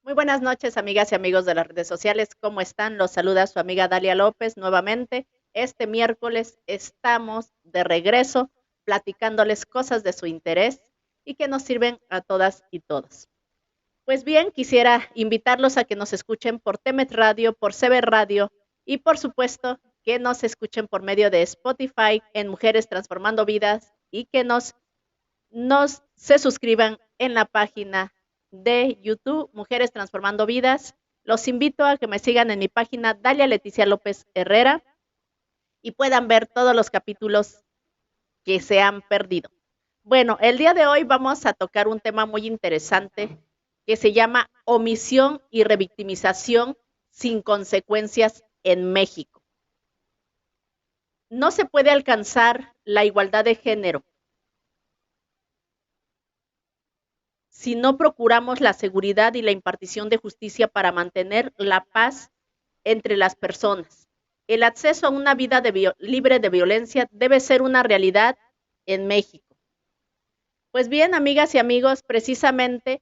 Muy buenas noches, amigas y amigos de las redes sociales. ¿Cómo están? Los saluda su amiga Dalia López nuevamente. Este miércoles estamos de regreso platicándoles cosas de su interés y que nos sirven a todas y todos. Pues bien, quisiera invitarlos a que nos escuchen por Temet Radio, por CB Radio y por supuesto que nos escuchen por medio de Spotify en Mujeres Transformando Vidas y que nos se suscriban en la página de YouTube Mujeres Transformando Vidas. Los invito a que me sigan en mi página Dalia Leticia López Herrera y puedan ver todos los capítulos que se han perdido. Bueno, el día de hoy vamos a tocar un tema muy interesante que se llama omisión y revictimización sin consecuencias en México. No se puede alcanzar la igualdad de género si no procuramos la seguridad y la impartición de justicia para mantener la paz entre las personas. El acceso a una vida libre de violencia debe ser una realidad en México. Pues bien, amigas y amigos, precisamente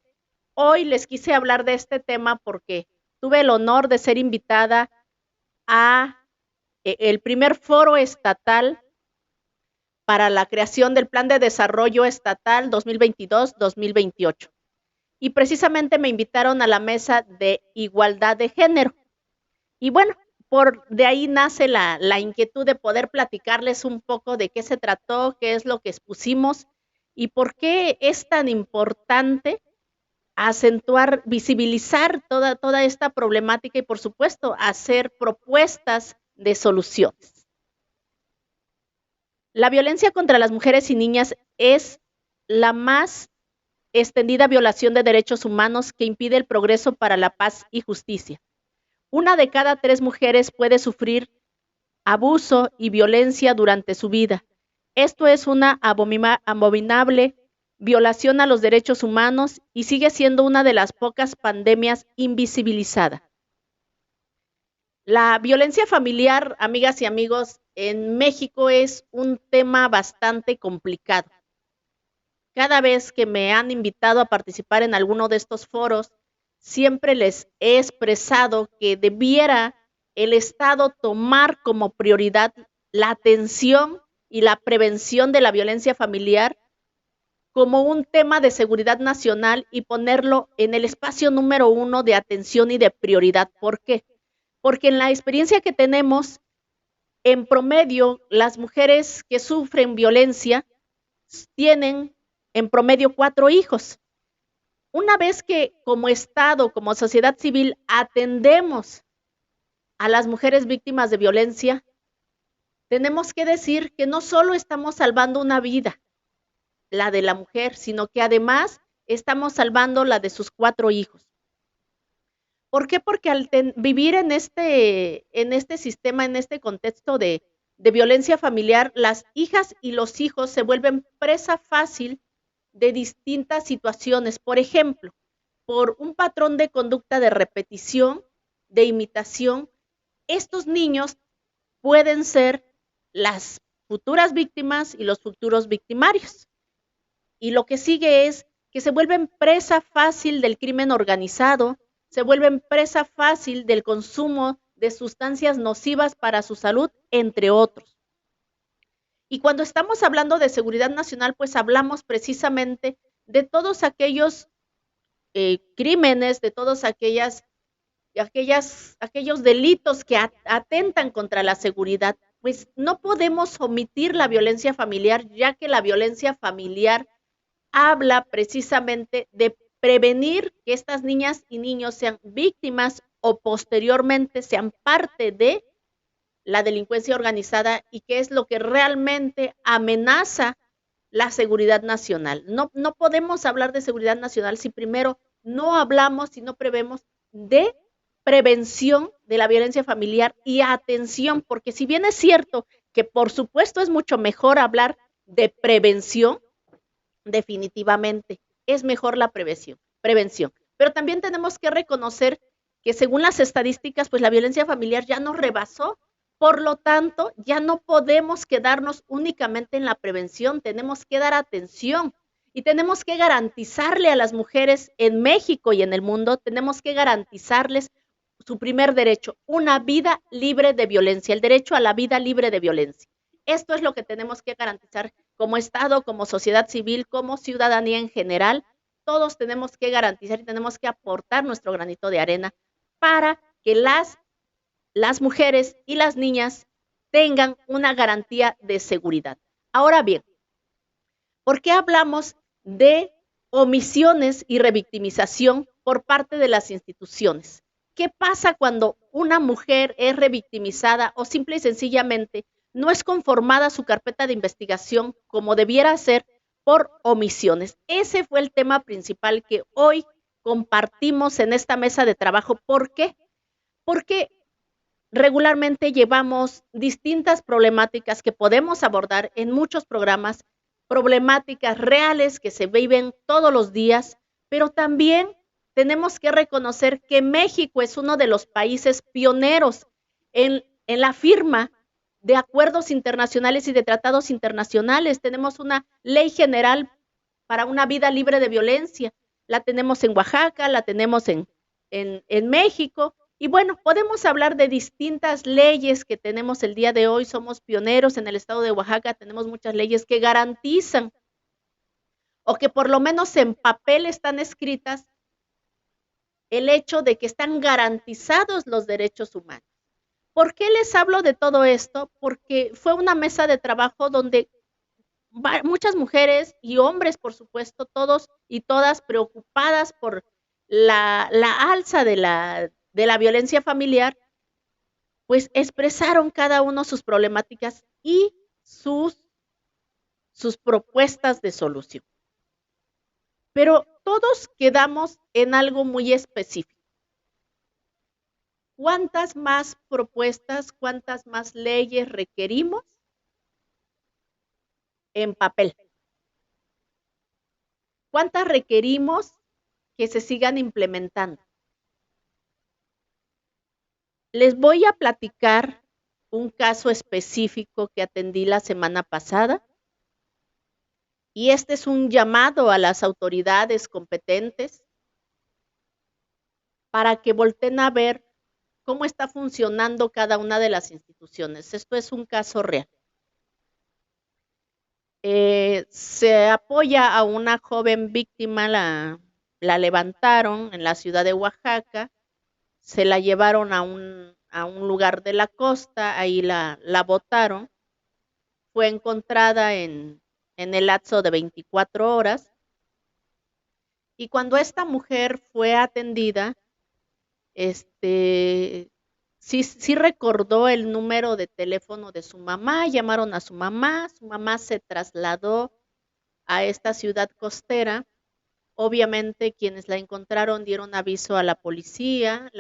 hoy les quise hablar de este tema porque tuve el honor de ser invitada a el primer foro estatal para la creación del Plan de Desarrollo Estatal 2022-2028. Y precisamente me invitaron a la mesa de igualdad de género. Y bueno, de ahí nace la inquietud de poder platicarles un poco de qué se trató, qué es lo que expusimos y por qué es tan importante acentuar, visibilizar toda esta problemática y por supuesto hacer propuestas de soluciones. La violencia contra las mujeres y niñas es la más extendida violación de derechos humanos que impide el progreso para la paz y justicia. 1 de cada 3 mujeres puede sufrir abuso y violencia durante su vida. Esto es una abominable violación a los derechos humanos y sigue siendo una de las pocas pandemias invisibilizadas. La violencia familiar, amigas y amigos, en México es un tema bastante complicado. Cada vez que me han invitado a participar en alguno de estos foros, siempre les he expresado que debiera el Estado tomar como prioridad la atención y la prevención de la violencia familiar como un tema de seguridad nacional y ponerlo en el espacio número 1 de atención y de prioridad. ¿Por qué? Porque en la experiencia que tenemos, en promedio, las mujeres que sufren violencia tienen en promedio 4 hijos. Una vez que como Estado, como sociedad civil, atendemos a las mujeres víctimas de violencia, tenemos que decir que no solo estamos salvando una vida, la de la mujer, sino que además estamos salvando la de sus 4 hijos. ¿Por qué? Porque al vivir en este sistema, en este contexto de violencia familiar, las hijas y los hijos se vuelven presa fácil de distintas situaciones. Por ejemplo, por un patrón de conducta de repetición, de imitación, estos niños pueden ser las futuras víctimas y los futuros victimarios. Y lo que sigue es que se vuelven presa fácil del crimen organizado, se vuelven presa fácil del consumo de sustancias nocivas para su salud, entre otros. Y cuando estamos hablando de seguridad nacional, pues hablamos precisamente de todos aquellos crímenes, de todos aquellos delitos que atentan contra la seguridad. Pues no podemos omitir la violencia familiar, ya que la violencia familiar habla precisamente de prevenir que estas niñas y niños sean víctimas o posteriormente sean parte de la delincuencia organizada y que es lo que realmente amenaza la seguridad nacional. No podemos hablar de seguridad nacional si primero no hablamos y no prevemos de prevención de la violencia familiar y atención, porque si bien es cierto que por supuesto es mucho mejor hablar de prevención, definitivamente es mejor la prevención. Pero también tenemos que reconocer que según las estadísticas, pues la violencia familiar ya nos rebasó. Por lo tanto, ya no podemos quedarnos únicamente en la prevención, tenemos que dar atención. Y tenemos que garantizarle a las mujeres en México y en el mundo, tenemos que garantizarles su primer derecho, una vida libre de violencia, el derecho a la vida libre de violencia. Esto es lo que tenemos que garantizar como Estado, como sociedad civil, como ciudadanía en general. Todos tenemos que garantizar y tenemos que aportar nuestro granito de arena para que las mujeres y las niñas tengan una garantía de seguridad. Ahora bien, ¿por qué hablamos de omisiones y revictimización por parte de las instituciones? ¿Qué pasa cuando una mujer es revictimizada o simple y sencillamente no es conformada su carpeta de investigación como debiera ser por omisiones? Ese fue el tema principal que hoy compartimos en esta mesa de trabajo. ¿Por qué? Porque regularmente llevamos distintas problemáticas que podemos abordar en muchos programas, problemáticas reales que se viven todos los días, pero también tenemos que reconocer que México es uno de los países pioneros en la firma de acuerdos internacionales y de tratados internacionales. Tenemos una ley general para una vida libre de violencia. La tenemos en Oaxaca, la tenemos en México. Y bueno, podemos hablar de distintas leyes que tenemos el día de hoy. Somos pioneros en el estado de Oaxaca, tenemos muchas leyes que garantizan o que por lo menos en papel están escritas el hecho de que están garantizados los derechos humanos. ¿Por qué les hablo de todo esto? Porque fue una mesa de trabajo donde muchas mujeres y hombres, por supuesto, todos y todas preocupadas por la alza de la violencia familiar, pues expresaron cada uno sus problemáticas y sus propuestas de solución. Pero todos quedamos en algo muy específico. ¿Cuántas más propuestas, cuántas más leyes requerimos en papel? ¿Cuántas requerimos que se sigan implementando? Les voy a platicar un caso específico que atendí la semana pasada. Y este es un llamado a las autoridades competentes para que volteen a ver cómo está funcionando cada una de las instituciones. Esto es un caso real. Se apoya a una joven víctima, la levantaron en la ciudad de Oaxaca, se la llevaron a un lugar de la costa, ahí la botaron, fue encontrada en el lapso de 24 horas, y cuando esta mujer fue atendida, sí recordó el número de teléfono de su mamá, llamaron a su mamá se trasladó a esta ciudad costera. Obviamente quienes la encontraron dieron aviso a la policía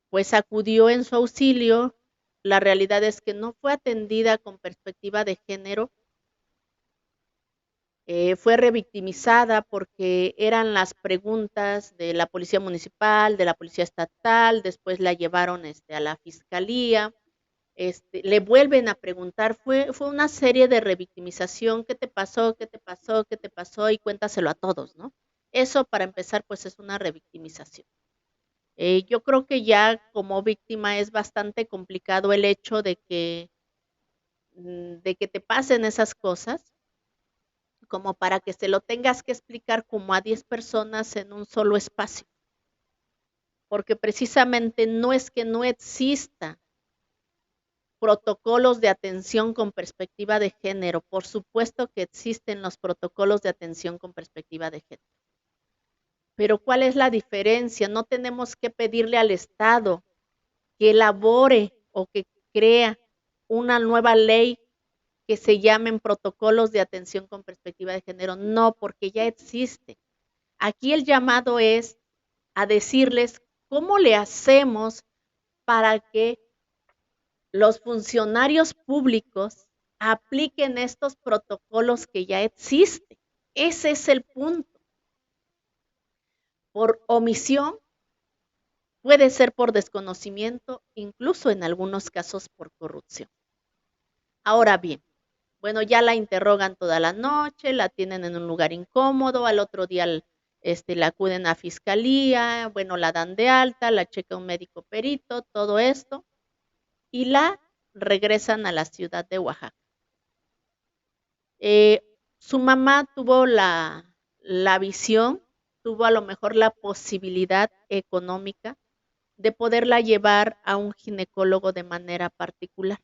pues acudió en su auxilio. La realidad es que no fue atendida con perspectiva de género, fue revictimizada porque eran las preguntas de la policía municipal, de la policía estatal, después la llevaron a la fiscalía, le vuelven a preguntar, fue una serie de revictimización. ¿Qué te pasó? ¿Qué te pasó? ¿Qué te pasó? Y cuéntaselo a todos, ¿no? Eso, para empezar, pues es una revictimización. Yo creo que ya como víctima es bastante complicado el hecho de que te pasen esas cosas, como para que se lo tengas que explicar como a 10 personas en un solo espacio. Porque precisamente no es que no exista protocolos de atención con perspectiva de género. Por supuesto que existen los protocolos de atención con perspectiva de género. Pero ¿cuál es la diferencia? No tenemos que pedirle al Estado que elabore o que crea una nueva ley que se llamen protocolos de atención con perspectiva de género. No, porque ya existe. Aquí el llamado es a decirles cómo le hacemos para que los funcionarios públicos apliquen estos protocolos que ya existen. Ese es el punto. Por omisión, puede ser por desconocimiento, incluso en algunos casos por corrupción. Ahora bien, Bueno, ya la interrogan toda la noche, la tienen en un lugar incómodo, al otro día la acuden a fiscalía, bueno, la dan de alta, la checa un médico perito, todo esto, y la regresan a la ciudad de Oaxaca. Su mamá tuvo la visión, tuvo a lo mejor la posibilidad económica de poderla llevar a un ginecólogo de manera particular.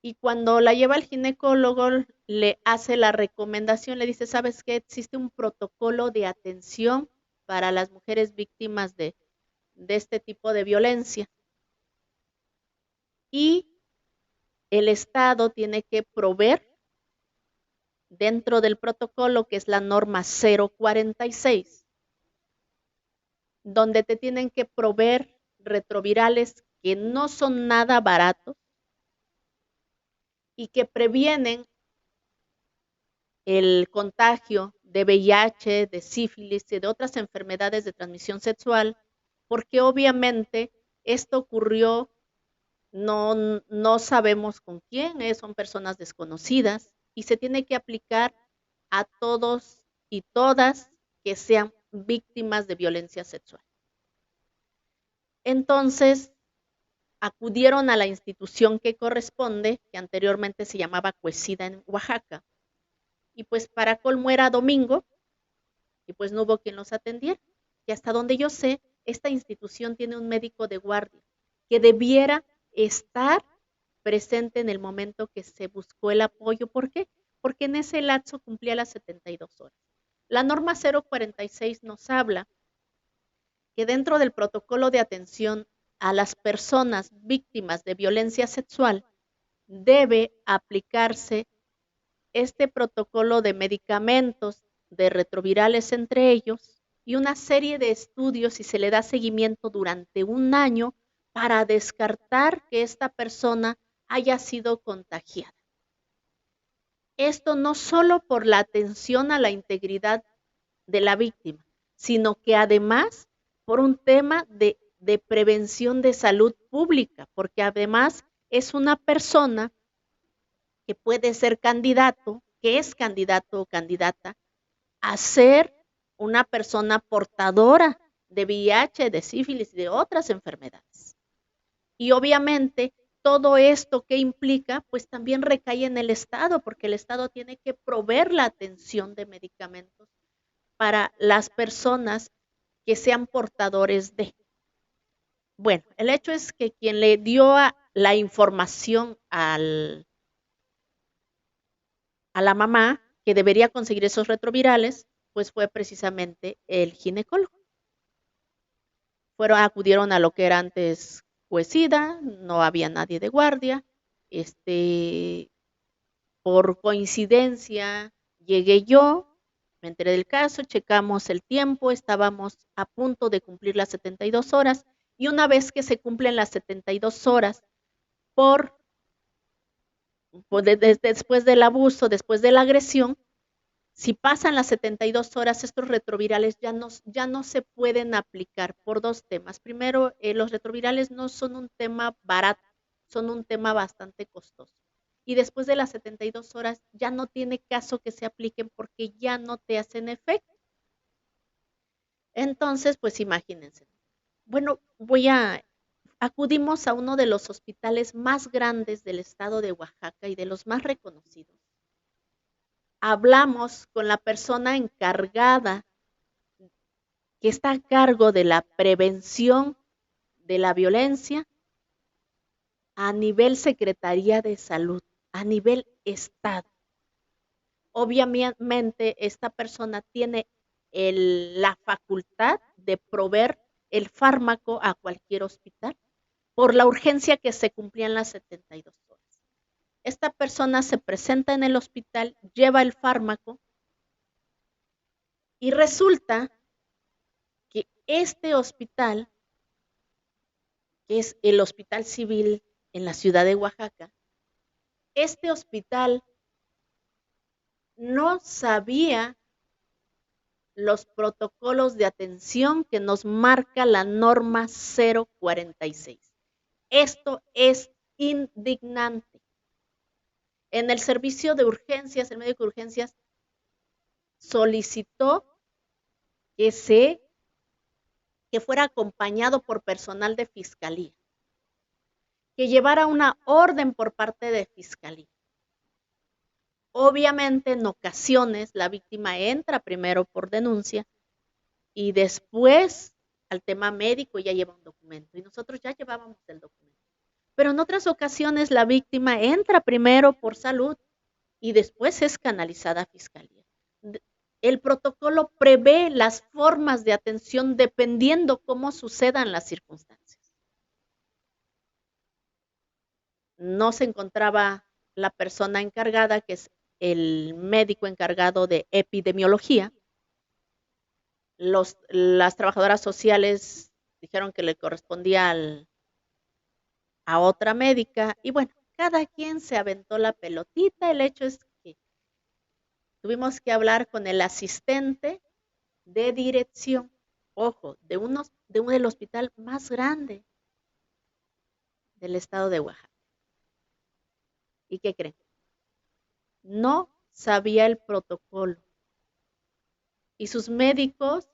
Y cuando la lleva al ginecólogo, le hace la recomendación, le dice, ¿sabes qué? Existe un protocolo de atención para las mujeres víctimas de este tipo de violencia. Y el Estado tiene que proveer dentro del protocolo, que es la norma 046, donde te tienen que proveer retrovirales que no son nada baratos y que previenen el contagio de VIH, de sífilis y de otras enfermedades de transmisión sexual, porque obviamente esto ocurrió, no sabemos con quién, son personas desconocidas y se tiene que aplicar a todos y todas que sean víctimas de violencia sexual. Entonces, acudieron a la institución que corresponde, que anteriormente se llamaba Cuesida en Oaxaca, y pues para colmo era domingo, y pues no hubo quien los atendiera. Y hasta donde yo sé, esta institución tiene un médico de guardia que debiera estar presente en el momento que se buscó el apoyo. ¿Por qué? Porque en ese lapso cumplía las 72 horas. La norma 046 nos habla que dentro del protocolo de atención a las personas víctimas de violencia sexual debe aplicarse este protocolo de medicamentos, de retrovirales entre ellos, y una serie de estudios y se le da seguimiento durante un año para descartar que esta persona haya sido contagiada. Esto no solo por la atención a la integridad de la víctima, sino que además por un tema de prevención de salud pública, porque además es una persona que puede ser candidato, que es candidato o candidata a ser una persona portadora de VIH, de sífilis y de otras enfermedades. Y obviamente todo esto que implica, pues también recae en el Estado, porque el Estado tiene que proveer la atención de medicamentos para las personas que sean portadores de. Bueno, el hecho es que quien le dio la información a la mamá que debería conseguir esos retrovirales, pues fue precisamente el ginecólogo. Acudieron a lo que era antes Cuesida, no había nadie de guardia, por coincidencia llegué yo, me enteré del caso, checamos el tiempo, estábamos a punto de cumplir las 72 horas y una vez que se cumplen las 72 horas después del abuso, después de la agresión, si pasan las 72 horas, estos retrovirales ya no se pueden aplicar por dos temas. Primero, los retrovirales no son un tema barato, son un tema bastante costoso. Y después de las 72 horas ya no tiene caso que se apliquen porque ya no te hacen efecto. Entonces, pues imagínense. Bueno, acudimos a uno de los hospitales más grandes del estado de Oaxaca y de los más reconocidos. Hablamos con la persona encargada que está a cargo de la prevención de la violencia a nivel Secretaría de Salud, a nivel Estado. Obviamente, esta persona tiene la facultad de proveer el fármaco a cualquier hospital por la urgencia que se cumplían las 72 horas. Esta persona se presenta en el hospital, lleva el fármaco y resulta que este hospital, que es el Hospital Civil en la ciudad de Oaxaca, este hospital no sabía los protocolos de atención que nos marca la norma 046. Esto es indignante. En el servicio de urgencias, el médico de urgencias solicitó que fuera acompañado por personal de fiscalía, que llevara una orden por parte de fiscalía. Obviamente, en ocasiones, la víctima entra primero por denuncia y después al tema médico ya lleva un documento. Y nosotros ya llevábamos el documento. Pero en otras ocasiones la víctima entra primero por salud y después es canalizada a fiscalía. El protocolo prevé las formas de atención dependiendo cómo sucedan las circunstancias. No se encontraba la persona encargada, que es el médico encargado de epidemiología. Las trabajadoras sociales dijeron que le correspondía a otra médica y bueno, cada quien se aventó la pelotita. El hecho es que tuvimos que hablar con el asistente de dirección, ojo, del hospital más grande del estado de Oaxaca. ¿Y qué creen? No sabía el protocolo. Y sus médicos,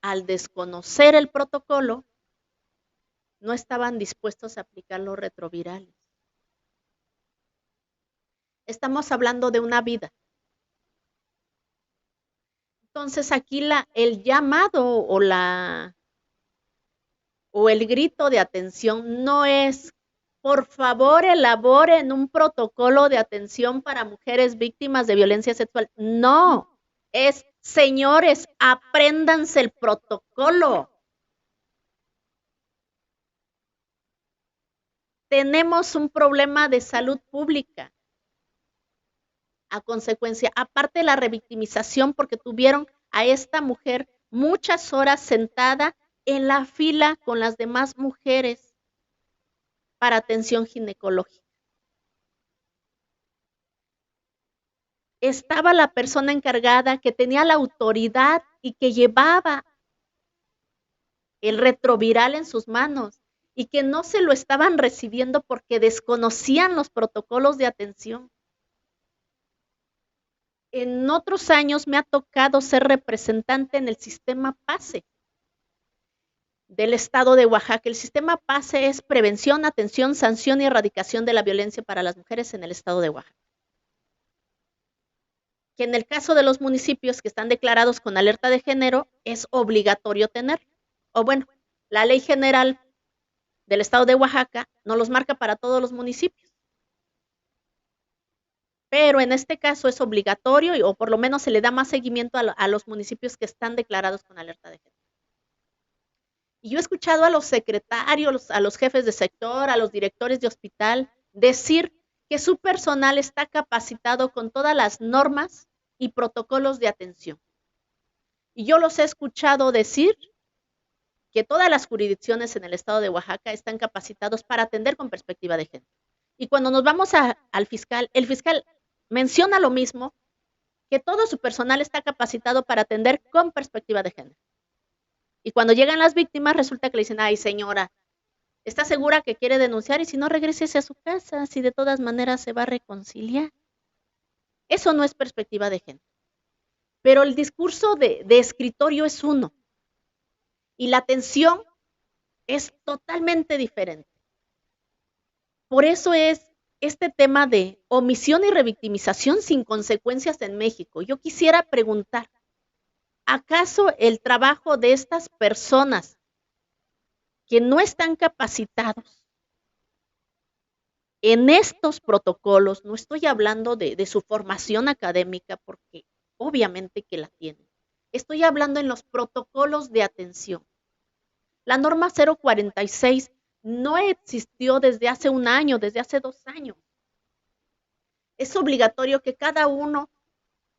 al desconocer el protocolo, no estaban dispuestos a aplicar los retrovirales. Estamos hablando de una vida. Entonces aquí el llamado o el grito de atención no es: por favor, elaboren un protocolo de atención para mujeres víctimas de violencia sexual. No, es: señores, apréndanse el protocolo. Tenemos un problema de salud pública a consecuencia, aparte de la revictimización, porque tuvieron a esta mujer muchas horas sentada en la fila con las demás mujeres para atención ginecológica. Estaba la persona encargada que tenía la autoridad y que llevaba el retroviral en sus manos y que no se lo estaban recibiendo porque desconocían los protocolos de atención. En otros años me ha tocado ser representante en el sistema PASE del estado de Oaxaca. El sistema PASE es prevención, atención, sanción y erradicación de la violencia para las mujeres en el estado de Oaxaca. Que en el caso de los municipios que están declarados con alerta de género es obligatorio tener. O bueno, la ley general del estado de Oaxaca nos los marca para todos los municipios. Pero en este caso es obligatorio o por lo menos se le da más seguimiento a los municipios que están declarados con alerta de género. Y yo he escuchado a los secretarios, a los jefes de sector, a los directores de hospital decir que su personal está capacitado con todas las normas y protocolos de atención. Y yo los he escuchado decir que todas las jurisdicciones en el estado de Oaxaca están capacitados para atender con perspectiva de género. Y cuando nos vamos al fiscal, el fiscal menciona lo mismo, que todo su personal está capacitado para atender con perspectiva de género. Y cuando llegan las víctimas, resulta que le dicen: ay, señora, ¿está segura que quiere denunciar? Y si no, regrésese a su casa, si de todas maneras se va a reconciliar. Eso no es perspectiva de género. Pero el discurso de escritorio es uno. Y la atención es totalmente diferente. Por eso es este tema de omisión y revictimización sin consecuencias en México. Yo quisiera preguntar, ¿acaso el trabajo de estas personas que no están capacitados en estos protocolos, no estoy hablando de su formación académica, porque obviamente que la tienen, estoy hablando en los protocolos de atención? La norma 046 no existió desde hace un año, desde hace 2 años. Es obligatorio que cada uno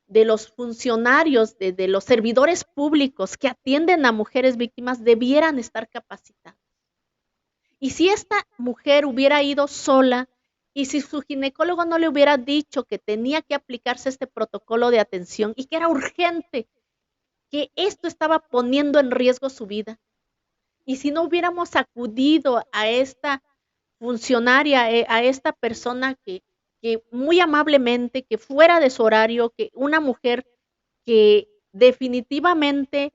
de los funcionarios, de los servidores públicos que atienden a mujeres víctimas debieran estar capacitados. Y si esta mujer hubiera ido sola y si su ginecólogo no le hubiera dicho que tenía que aplicarse este protocolo de atención y que era urgente, que esto estaba poniendo en riesgo su vida, y si no hubiéramos acudido a esta funcionaria, a esta persona que que muy amablemente, que fuera de su horario, que una mujer que definitivamente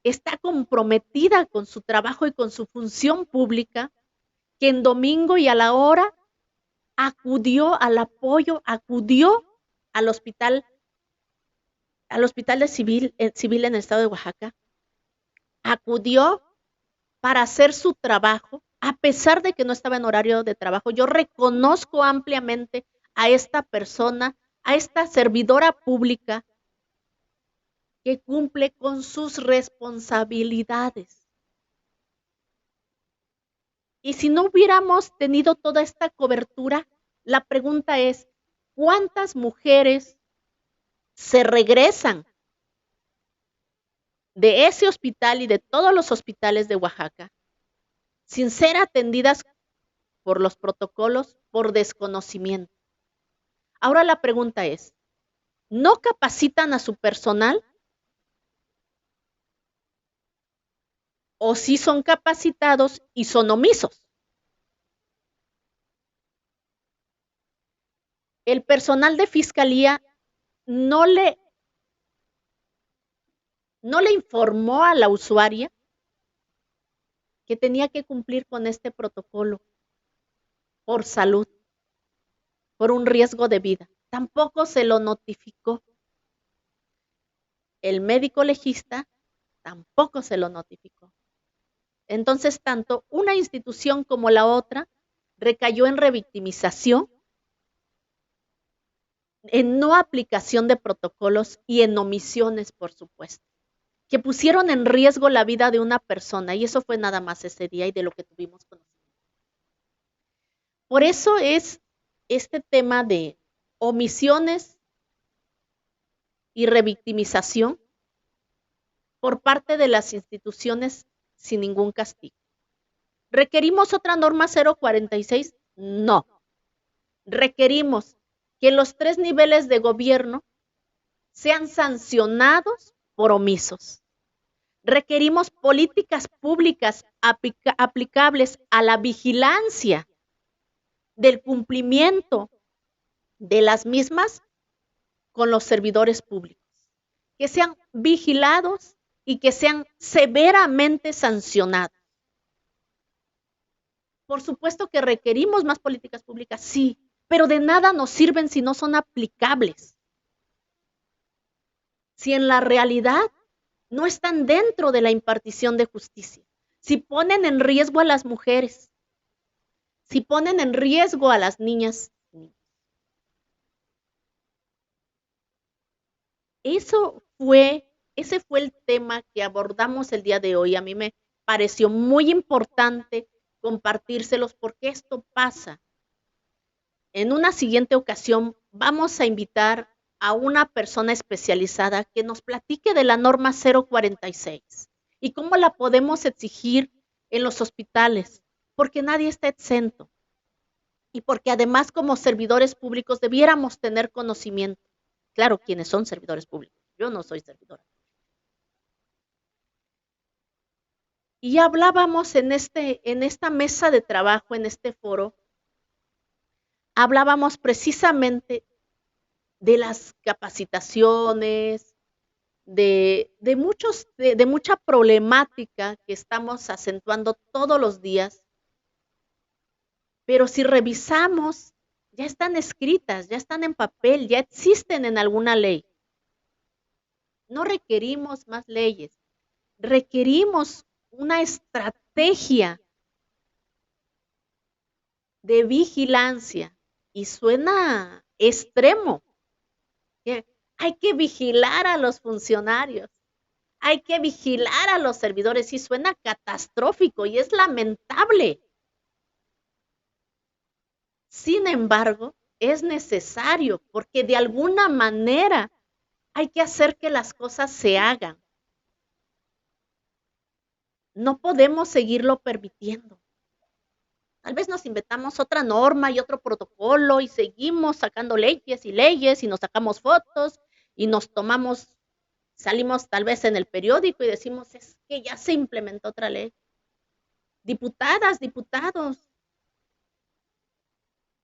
está comprometida con su trabajo y con su función pública, que en domingo y a la hora acudió al apoyo, acudió al hospital de civil en el estado de Oaxaca, acudió para hacer su trabajo, a pesar de que no estaba en horario de trabajo. Yo reconozco ampliamente a esta persona, a esta servidora pública que cumple con sus responsabilidades. Y si no hubiéramos tenido toda esta cobertura, la pregunta es, ¿cuántas mujeres se regresan de ese hospital y de todos los hospitales de Oaxaca sin ser atendidas por los protocolos, por desconocimiento? Ahora la pregunta es, ¿no capacitan a su personal? ¿O sí son capacitados y son omisos? El personal de fiscalía no le informó a la usuaria que tenía que cumplir con este protocolo por salud, por un riesgo de vida. Tampoco se lo notificó. El médico legista tampoco se lo notificó. Entonces, tanto una institución como la otra recayó en revictimización, en no aplicación de protocolos y en omisiones, por supuesto, que pusieron en riesgo la vida de una persona, y eso fue nada más ese día y de lo que tuvimos conocimiento. Por eso es este tema de omisiones y revictimización por parte de las instituciones sin ningún castigo. ¿Requerimos otra norma 046? No. Requerimos que los 3 niveles de gobierno sean sancionados por omisos. Requerimos políticas públicas aplicables a la vigilancia del cumplimiento de las mismas con los servidores públicos, que sean vigilados y que sean severamente sancionados. Por supuesto que requerimos más políticas públicas, sí, pero de nada nos sirven si no son aplicables. Si en la realidad no están dentro de la impartición de justicia, si ponen en riesgo a las mujeres, si ponen en riesgo a las niñas. Ese fue el tema que abordamos el día de hoy. A mí me pareció muy importante compartírselos porque esto pasa. En una siguiente ocasión vamos a invitar a una persona especializada que nos platique de la norma 046 y cómo la podemos exigir en los hospitales, porque nadie está exento y porque además como servidores públicos debiéramos tener conocimiento. Claro, quienes son servidores públicos. Yo no soy servidora. Y hablábamos en esta mesa de trabajo, en este foro, hablábamos precisamente de las capacitaciones, de mucha problemática que estamos acentuando todos los días, pero si revisamos, ya están escritas, ya están en papel, ya existen en alguna ley. No requerimos más leyes, requerimos una estrategia de vigilancia, y suena extremo. Hay que vigilar a los funcionarios, hay que vigilar a los servidores, y suena catastrófico y es lamentable. Sin embargo, es necesario porque de alguna manera hay que hacer que las cosas se hagan. No podemos seguirlo permitiendo. Tal vez nos inventamos otra norma y otro protocolo y seguimos sacando leyes y nos sacamos fotos y salimos tal vez en el periódico y decimos, es que ya se implementó otra ley. Diputadas, diputados,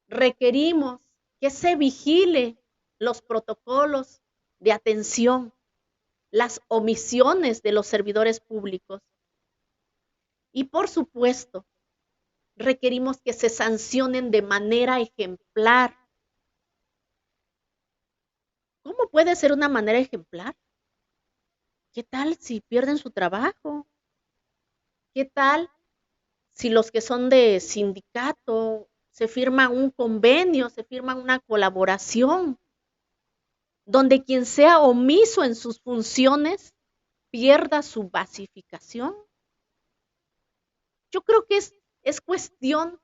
requerimos que se vigile los protocolos de atención, las omisiones de los servidores públicos. Y por supuesto, requerimos que se sancionen de manera ejemplar. ¿Cómo puede ser una manera ejemplar? ¿Qué tal si pierden su trabajo? ¿Qué tal si los que son de sindicato se firma un convenio, se firma una colaboración, donde quien sea omiso en sus funciones pierda su basificación? Yo creo que es cuestión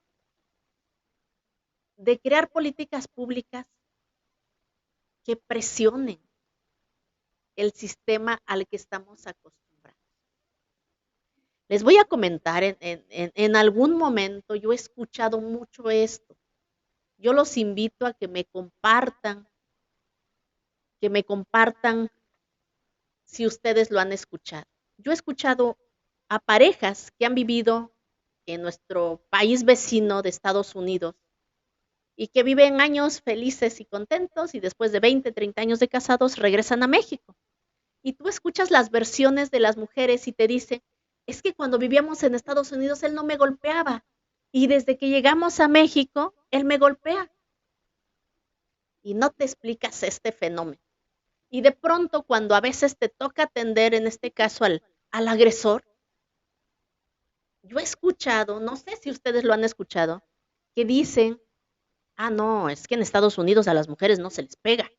de crear políticas públicas que presionen el sistema al que estamos acostumbrados. Les voy a comentar, en algún momento yo he escuchado mucho esto. Yo los invito a que me compartan si ustedes lo han escuchado. Yo he escuchado a parejas que han vivido en nuestro país vecino de Estados Unidos y que viven años felices y contentos y después de 20, 30 años de casados regresan a México. Y tú escuchas las versiones de las mujeres y te dicen, es que cuando vivíamos en Estados Unidos él no me golpeaba y desde que llegamos a México él me golpea. Y no te explicas este fenómeno. Y de pronto cuando a veces te toca atender, en este caso al agresor, yo he escuchado, no sé si ustedes lo han escuchado, que dicen, no, es que en Estados Unidos a las mujeres no se les pega,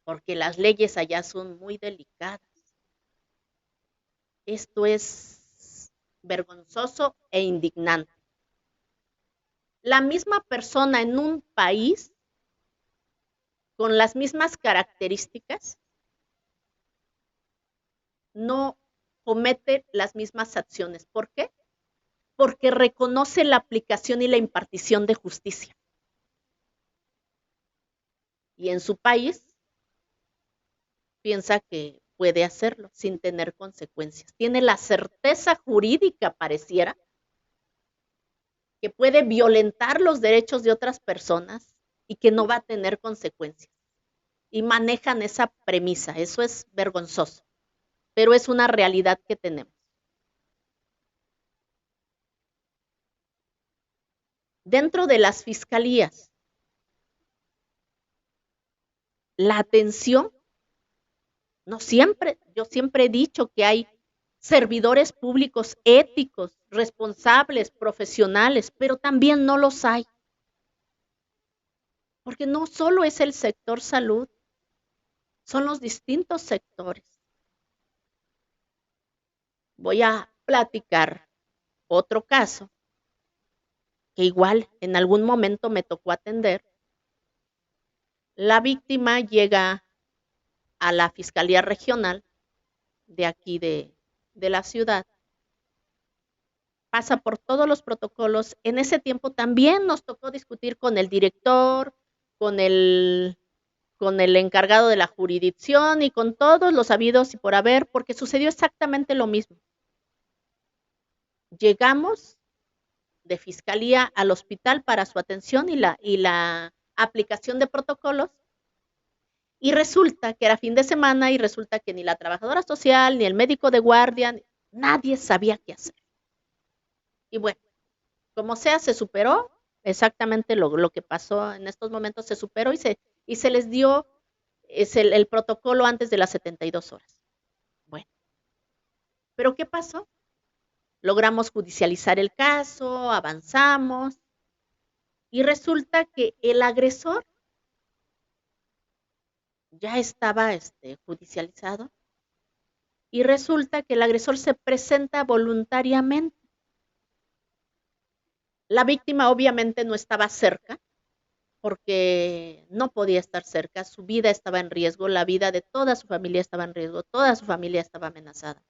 porque las leyes allá son muy delicadas. Esto es vergonzoso e indignante. La misma persona en un país con las mismas características no comete las mismas acciones. ¿Por qué? Porque reconoce la aplicación y la impartición de justicia. Y en su país piensa que puede hacerlo sin tener consecuencias. Tiene la certeza jurídica, pareciera, que puede violentar los derechos de otras personas y que no va a tener consecuencias. Y manejan esa premisa. Eso es vergonzoso, pero es una realidad que tenemos. Dentro de las fiscalías, la atención, no siempre, yo siempre he dicho que hay servidores públicos éticos, responsables, profesionales, pero también no los hay. Porque no solo es el sector salud, son los distintos sectores. Voy a platicar otro caso que igual en algún momento me tocó atender. La víctima llega a la Fiscalía Regional de aquí de la ciudad, pasa por todos los protocolos. En ese tiempo también nos tocó discutir con el director, con el encargado de la jurisdicción y con todos los habidos y por haber, porque sucedió exactamente lo mismo. Llegamos de fiscalía al hospital para su atención y la aplicación de protocolos, y resulta que era fin de semana y resulta que ni la trabajadora social, ni el médico de guardia, nadie sabía qué hacer. Y bueno, como sea, se superó exactamente lo que pasó en estos momentos, se superó y se les dio el protocolo antes de las 72 horas. Bueno, ¿pero qué pasó? Logramos judicializar el caso, avanzamos y resulta que el agresor ya estaba judicializado y resulta que el agresor se presenta voluntariamente. La víctima obviamente no estaba cerca porque no podía estar cerca, su vida estaba en riesgo, la vida de toda su familia estaba en riesgo, toda su familia estaba amenazada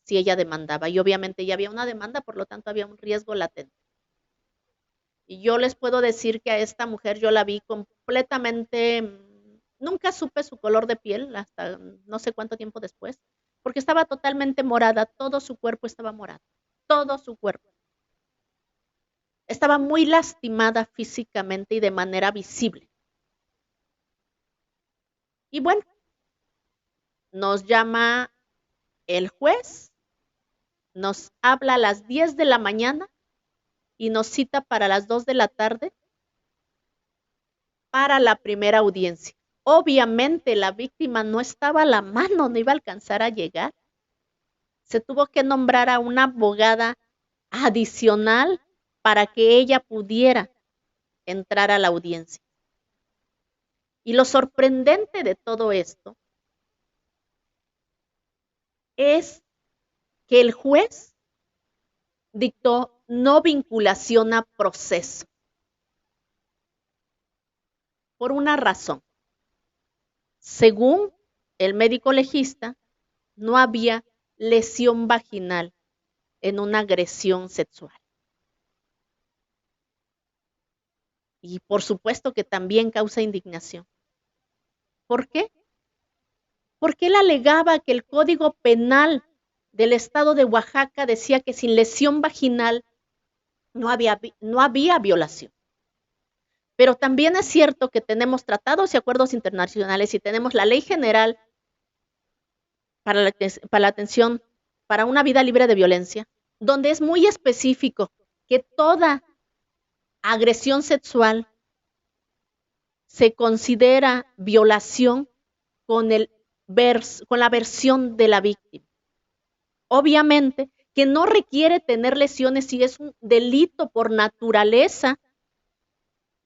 si ella demandaba y obviamente ya había una demanda, por lo tanto había un riesgo latente. Y yo les puedo decir que a esta mujer yo la vi completamente, nunca supe su color de piel hasta no sé cuánto tiempo después, porque estaba totalmente morada, todo su cuerpo estaba morado, todo su cuerpo. Estaba muy lastimada físicamente y de manera visible. Y bueno, nos llama el juez, nos habla a las 10 de la mañana y nos cita para las 2 de la tarde para la primera audiencia. Obviamente la víctima no estaba a la mano, no iba a alcanzar a llegar. Se tuvo que nombrar a una abogada adicional para que ella pudiera entrar a la audiencia. Y lo sorprendente de todo esto es que el juez dictó no vinculación a proceso por una razón. Según el médico legista, no había lesión vaginal en una agresión sexual. Y por supuesto que también causa indignación. ¿Por qué? Porque él alegaba que el Código Penal del Estado de Oaxaca decía que sin lesión vaginal no había violación. Pero también es cierto que tenemos tratados y acuerdos internacionales y tenemos la Ley General para la atención para una vida libre de violencia, donde es muy específico que toda agresión sexual se considera violación con la versión de la víctima. Obviamente que no requiere tener lesiones si es un delito por naturaleza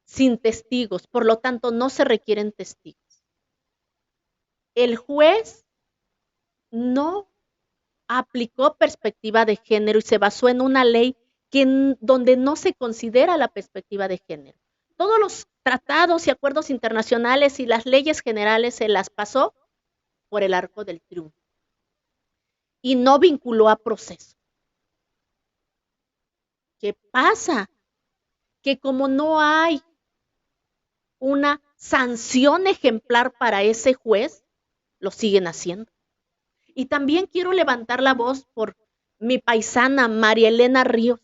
sin testigos, por lo tanto no se requieren testigos. El juez no aplicó perspectiva de género y se basó en una ley donde no se considera la perspectiva de género. Todos los tratados y acuerdos internacionales y las leyes generales se las pasó por el arco del triunfo y no vinculó a proceso. ¿Qué pasa? Que como no hay una sanción ejemplar para ese juez, lo siguen haciendo. Y también quiero levantar la voz por mi paisana María Elena Ríos.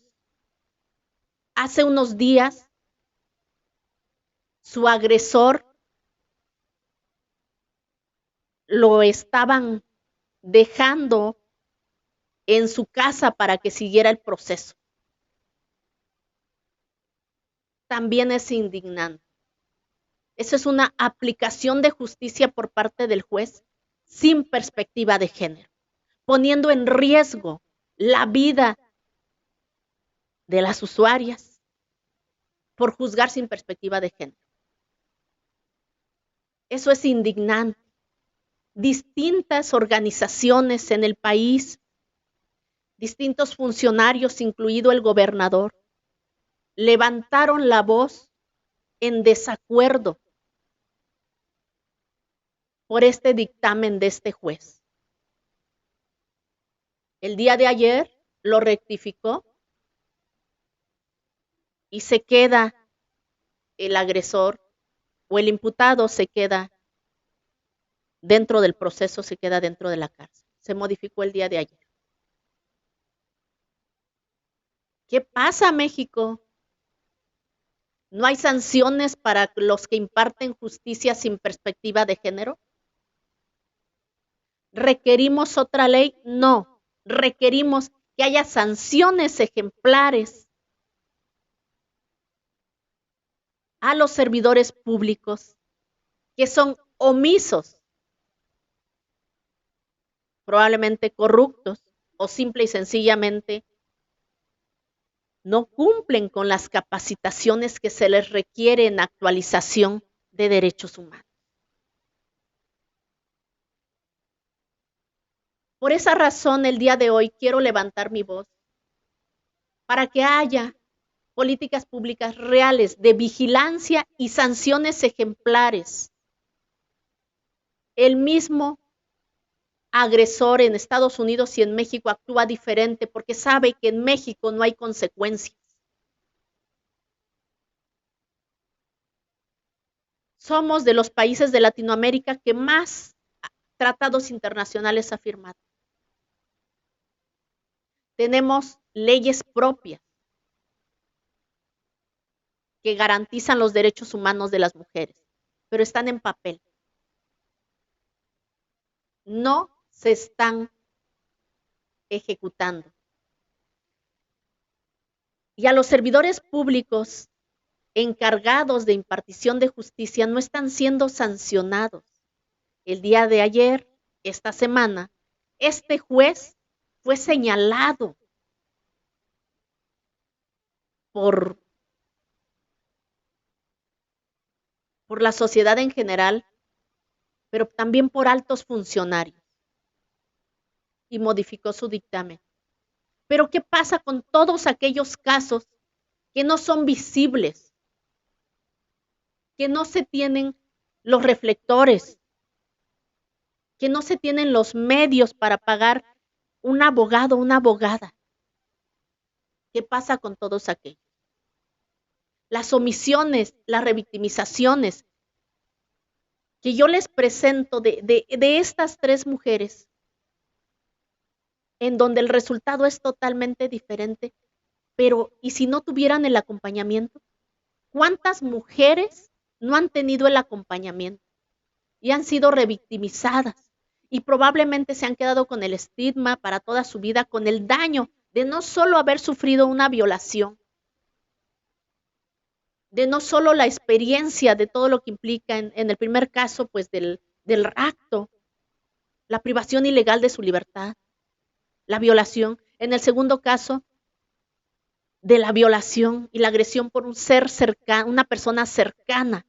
Hace unos días, su agresor lo estaban dejando en su casa para que siguiera el proceso. También es indignante. Eso es una aplicación de justicia por parte del juez sin perspectiva de género, poniendo en riesgo la vida de las usuarias por juzgar sin perspectiva de género. Eso es indignante. Distintas organizaciones en el país, distintos funcionarios, incluido el gobernador, levantaron la voz en desacuerdo por este dictamen de este juez. El día de ayer lo rectificó y se queda el agresor o el imputado se queda dentro del proceso, se queda dentro de la cárcel. Se modificó el día de ayer. ¿Qué pasa, México? ¿No hay sanciones para los que imparten justicia sin perspectiva de género? ¿Requerimos otra ley? No. Requerimos que haya sanciones ejemplares a los servidores públicos que son omisos, probablemente corruptos o simple y sencillamente no cumplen con las capacitaciones que se les requiere en actualización de derechos humanos. Por esa razón, el día de hoy quiero levantar mi voz para que haya políticas públicas reales de vigilancia y sanciones ejemplares. El mismo agresor en Estados Unidos y en México actúa diferente porque sabe que en México no hay consecuencias. Somos de los países de Latinoamérica que más tratados internacionales ha firmado. Tenemos leyes propias. que garantizan los derechos humanos de las mujeres, pero están en papel. No se están ejecutando. Y a los servidores públicos encargados de impartición de justicia no están siendo sancionados. El día de ayer, esta semana, este juez fue señalado por la sociedad en general, pero también por altos funcionarios, y modificó su dictamen. Pero ¿qué pasa con todos aquellos casos que no son visibles, que no se tienen los reflectores, que no se tienen los medios para pagar un abogado, una abogada? ¿Qué pasa con todos aquellos? Las omisiones, las revictimizaciones que yo les presento de estas 3 mujeres, en donde el resultado es totalmente diferente, pero ¿y si no tuvieran el acompañamiento? ¿Cuántas mujeres no han tenido el acompañamiento y han sido revictimizadas y probablemente se han quedado con el estigma para toda su vida, con el daño de no solo haber sufrido una violación, de no solo la experiencia de todo lo que implica en el primer caso, pues del rapto, la privación ilegal de su libertad, la violación, en el segundo caso, de la violación y la agresión por un ser cercano, una persona cercana,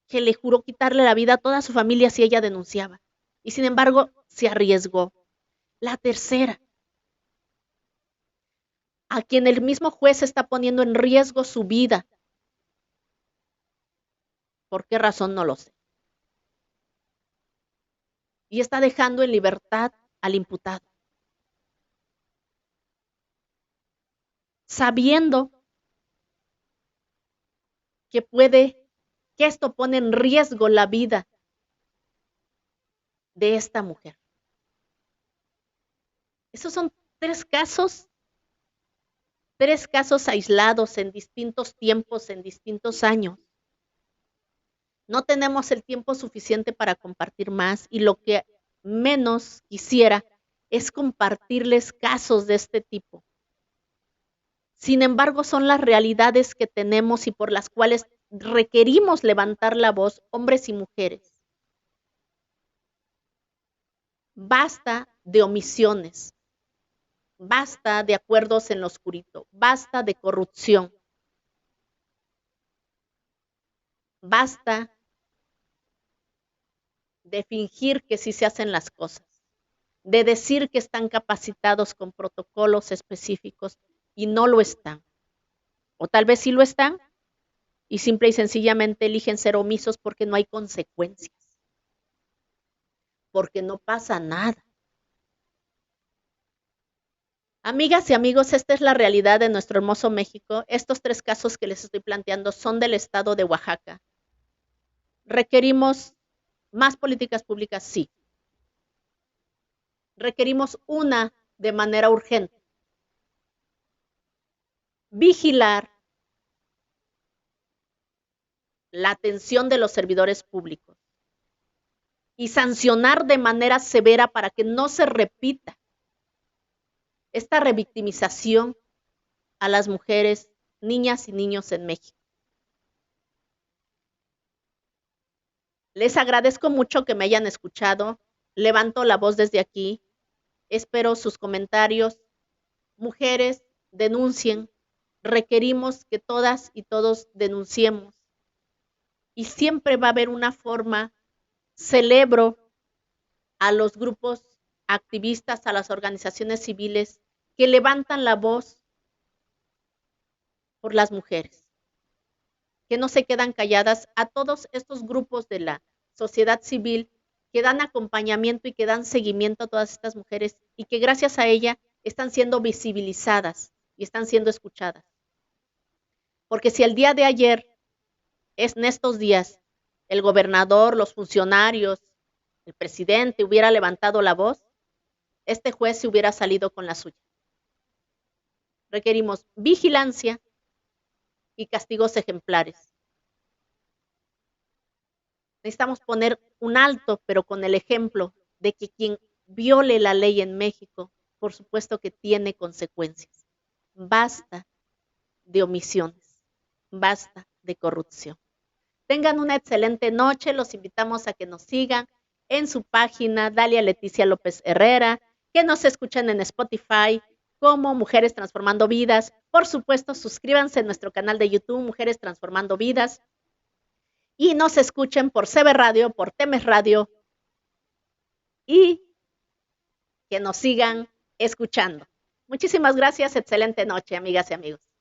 que le juró quitarle la vida a toda su familia si ella denunciaba. Y sin embargo, se arriesgó. La tercera, a quien el mismo juez está poniendo en riesgo su vida. ¿Por qué razón? No lo sé. Y está dejando en libertad al imputado, sabiendo que esto pone en riesgo la vida de esta mujer. Esos son 3 casos aislados en distintos tiempos, en distintos años. No tenemos el tiempo suficiente para compartir más, y lo que menos quisiera es compartirles casos de este tipo. Sin embargo, son las realidades que tenemos y por las cuales requerimos levantar la voz, hombres y mujeres. Basta de omisiones, basta de acuerdos en lo oscurito, basta de corrupción, basta de fingir que sí se hacen las cosas, de decir que están capacitados con protocolos específicos y no lo están. O tal vez sí lo están y simple y sencillamente eligen ser omisos porque no hay consecuencias, porque no pasa nada. Amigas y amigos, esta es la realidad de nuestro hermoso México. Estos 3 casos que les estoy planteando son del estado de Oaxaca. ¿Requerimos más políticas públicas? Sí. Requerimos una de manera urgente. Vigilar la atención de los servidores públicos y sancionar de manera severa para que no se repita esta revictimización a las mujeres, niñas y niños en México. Les agradezco mucho que me hayan escuchado. Levanto la voz desde aquí. Espero sus comentarios. Mujeres, denuncien. Requerimos que todas y todos denunciemos. Y siempre va a haber una forma. Celebro a los grupos activistas, a las organizaciones civiles que levantan la voz por las mujeres, que no se quedan calladas, a todos estos grupos de la sociedad civil que dan acompañamiento y que dan seguimiento a todas estas mujeres y que gracias a ella están siendo visibilizadas y están siendo escuchadas. Porque si el día de ayer, en estos días, el gobernador, los funcionarios, el presidente hubiera levantado la voz, este juez se hubiera salido con la suya. Requerimos vigilancia, y castigos ejemplares. Necesitamos poner un alto, pero con el ejemplo de que quien viole la ley en México, por supuesto que tiene consecuencias. Basta de omisiones, basta de corrupción. Tengan una excelente noche, los invitamos a que nos sigan en su página Dalia Leticia López Herrera, que nos escuchen en Spotify como Mujeres Transformando Vidas. Por supuesto, suscríbanse a nuestro canal de YouTube Mujeres Transformando Vidas y nos escuchen por CB Radio, por Temes Radio y que nos sigan escuchando. Muchísimas gracias, excelente noche, amigas y amigos.